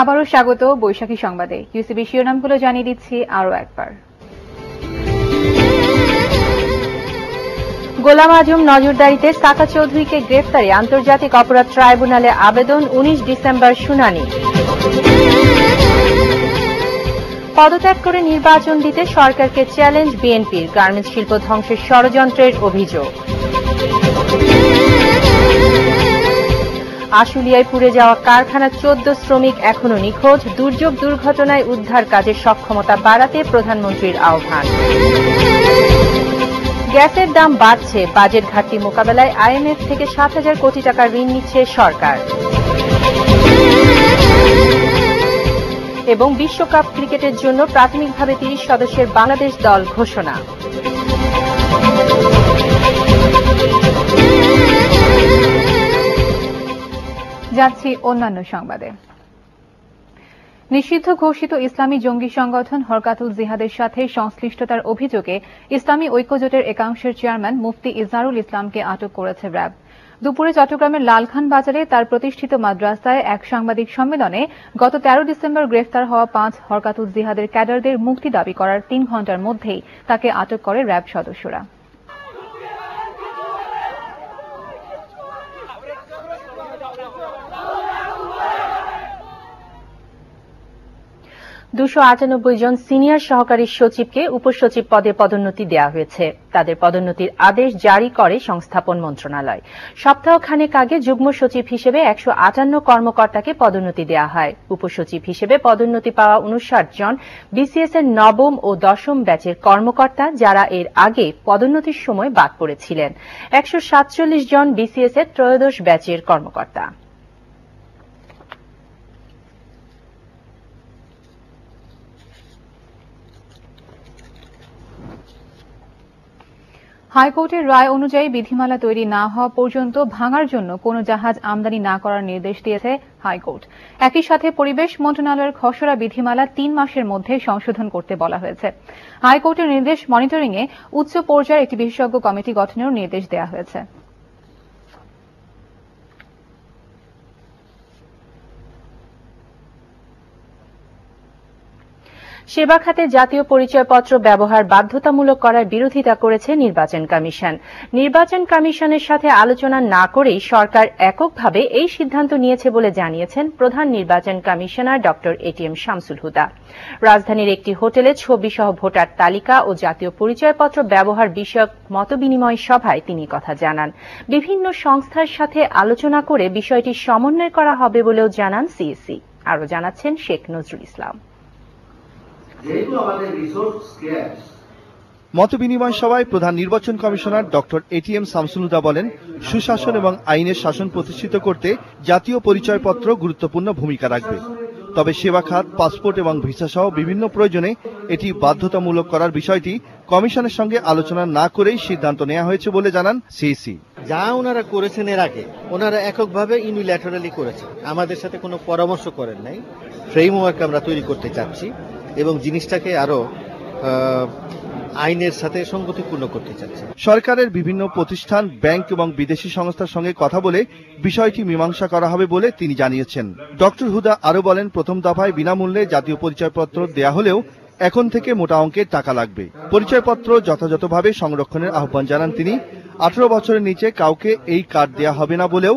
আবারও স্বাগত বৈশাখী সংবাদে। ইউসিবি শিরোনামগুলো জানিয়ে দিচ্ছি আরও একবার। গোলাম আজম নজরদারিতে সাকা চৌধুরীকে গ্রেফতারে আন্তর্জাতিক অপরাধ ট্রাইব্যুনালে আবেদন, 19 ডিসেম্বর শুনানি। পদত্যাগ করে নির্বাচন দিতে সরকারকে চ্যালেঞ্জ বিএনপির, গার্মেন্টস শিল্প ধ্বংসের ষড়যন্ত্রের অভিযোগ। আশুলিয়ায় পুড়ে যাওয়া কারখানার 14 শ্রমিক এখনো নিখোঁজ, দুর্যোগ দুর্ঘটনায় উদ্ধার কাজের সক্ষমতা বাড়াতে প্রধানমন্ত্রীর আহ্বান। গ্যাসের দাম বাড়ছে, বাজেট ঘাটতি মোকাবেলায় আইএমএফ থেকে 7,000 কোটি টাকা ঋণ নিচ্ছে সরকার। এবং বিশ্বকাপ ক্রিকেটের জন্য প্রাথমিকভাবে 30 সদস্যের বাংলাদেশ দল ঘোষণা। যাচ্ছি অন্যান্য সংবাদে। নিষিদ্ধ ঘোষিত ইসলামী জঙ্গি সংগঠন হরকাতুল জিহাদের সাথে সংশ্লিষ্টতার অভিযোগে ইসলামী ঐক্যজোটের একাংশের চেয়ারম্যান মুফতি ইজহারুল ইসলামকে আটক করেছে র্যাব। দুপুরে চট্টগ্রামের লালখান বাজারে তার প্রতিষ্ঠিত মাদ্রাসায় এক সাংবাদিক সম্মেলনে গত 13 ডিসেম্বর গ্রেফতার হওয়া 5 হরকাতুল জিহাদের ক্যাডারদের মুক্তি দাবি করার 3 ঘণ্টার মধ্যেই তাকে আটক করে র্যাব সদস্যরা। জন সিনিয়র সহকারী সচিবকে উপসচিব পদে পদোন্নতি দেওয়া হয়েছে। তাদের পদোন্নতির আদেশ জারি করে সংস্থাপন মন্ত্রণালয়। সপ্তাহখানেক আগে যুগ্ম সচিব হিসেবে 158 কর্মকর্তাকে পদোন্নতি দেওয়া হয়। উপসচিব হিসেবে পদোন্নতি পাওয়া 59 জন বিসিএস এর নবম ও দশম ব্যাচের কর্মকর্তা, যারা এর আগে পদোন্নতির সময় বাদ পড়েছিলেন। 147 জন বিসিএস এর ত্রয়োদশ ব্যাচের কর্মকর্তা। হাইকোর্টের রায় অনুযায়ী বিধিমালা তৈরি না হওয়া পর্যন্ত ভাঙার জন্য কোনো জাহাজ আমদানি না করার নির্দেশ দিয়েছে হাইকোর্ট। একই সাথে পরিবেশ মন্ত্রণালয়ের খসড়া বিধিমালা 3 মাসের মধ্যে সংশোধন করতে বলা হয়েছে। হাইকোর্টের নির্দেশ মনিটরিংয়ে উচ্চ পর্যায়ের একটি বিশেষজ্ঞ কমিটি গঠনেরও নির্দেশ দেওয়া হয়েছে। সেবা খাতে জাতীয় পরিচয়পত্র ব্যবহার বাধ্যতামূলক করার বিরোধিতা করেছে নির্বাচন কমিশন। নির্বাচন কমিশনের সাথে আলোচনা না করেই সরকার এককভাবে এই সিদ্ধান্ত নিয়েছে বলে জানিয়েছেন প্রধান নির্বাচন কমিশনার ড এটিএম শামসুল হুদা। রাজধানীর একটি হোটেলে ছবিসহ ভোটার তালিকা ও জাতীয় পরিচয়পত্র ব্যবহার বিষয়ক মতবিনিময় সভায় তিনি কথা জানান। বিভিন্ন সংস্থার সাথে আলোচনা করে বিষয়টি সমন্বয় করা হবে বলেও জানান সিএসি। আরও জানাচ্ছেন শেখ নজরুল ইসলাম। মতবিনিময় সভায় প্রধান নির্বাচন কমিশনার ড এটিএম শামসুল হুদা বলেন, সুশাসন এবং আইনের শাসন প্রতিষ্ঠিত করতে জাতীয় পরিচয়পত্র গুরুত্বপূর্ণ ভূমিকা রাখবে। তবে সেবা খাত, পাসপোর্ট এবং ভিসা সহ বিভিন্ন প্রয়োজনে এটি বাধ্যতামূলক করার বিষয়টি কমিশনের সঙ্গে আলোচনা না করেই সিদ্ধান্ত নেওয়া হয়েছে বলে জানান সিইসি। যা ওনারা করেছেন এর আগে, ওনারা এককভাবে ইউনিল্যাটারালি করেছেন, আমাদের সাথে কোনো পরামর্শ করেন নাই। ফ্রেমওয়ার্ক আমরা তৈরি করতে চাচ্ছি এবং জিনিসটাকে আরো আইনের সাথে সঙ্গতিপূর্ণ করতে চাচ্ছে। সরকারের বিভিন্ন প্রতিষ্ঠান, ব্যাংক এবং বিদেশি সংস্থার সঙ্গে কথা বলে বিষয়টি মীমাংসা করা হবে বলে তিনি জানিয়েছেন। ডক্টর হুদা আরো বলেন, প্রথম দফায় বিনামূল্যে জাতীয় পরিচয়পত্র দেয়া হলেও এখন থেকে মোটা অঙ্কের টাকা লাগবে। পরিচয়পত্র যথাযথভাবে সংরক্ষণের আহ্বান জানান তিনি। 18 বছরের নিচে কাউকে এই কার্ড দেয়া হবে না বলেও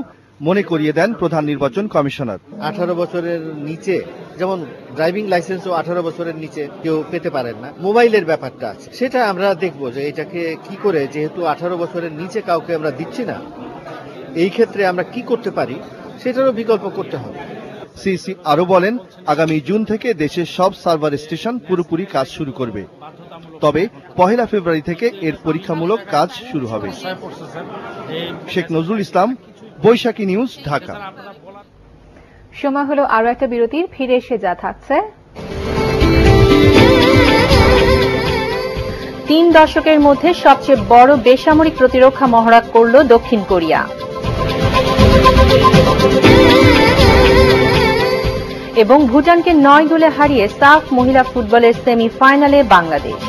মনে করিয়ে দেন প্রধান নির্বাচন কমিশনার। 18 বছরের নিচে, যেমন ড্রাইভিং লাইসেন্সও 18 বছরের নিচে কেউ পেতে পারেন না। মোবাইলের ব্যাপারটা আছে, সেটা আমরা দেখব যে এটাকে কি করে, যেহেতু 18 বছরের নিচে কাউকে আমরা দিচ্ছি না, এই ক্ষেত্রে আমরা কি করতে পারি সেটারও বিকল্প করতে হবে। সিইসি আরো বলেন, আগামী জুন থেকে দেশের সব সার্ভার স্টেশন পুরোপুরি কাজ শুরু করবে। তবে 1 ফেব্রুয়ারি থেকে এর পরীক্ষামূলক কাজ শুরু হবে। শেখ নজরুল ইসলাম, বৈশাখী নিউজ, ঢাকা। সময় হলো আরো একটা বিরতির। ফিরে এসে যা থাকছে, 3 দশকের মধ্যে সবচেয়ে বড় বেসামরিক প্রতিরক্ষা মহড়া করল দক্ষিণ কোরিয়া। এবং ভুটানকে 9 গোলে হারিয়ে সাফ মহিলা ফুটবলের সেমিফাইনালে বাংলাদেশ।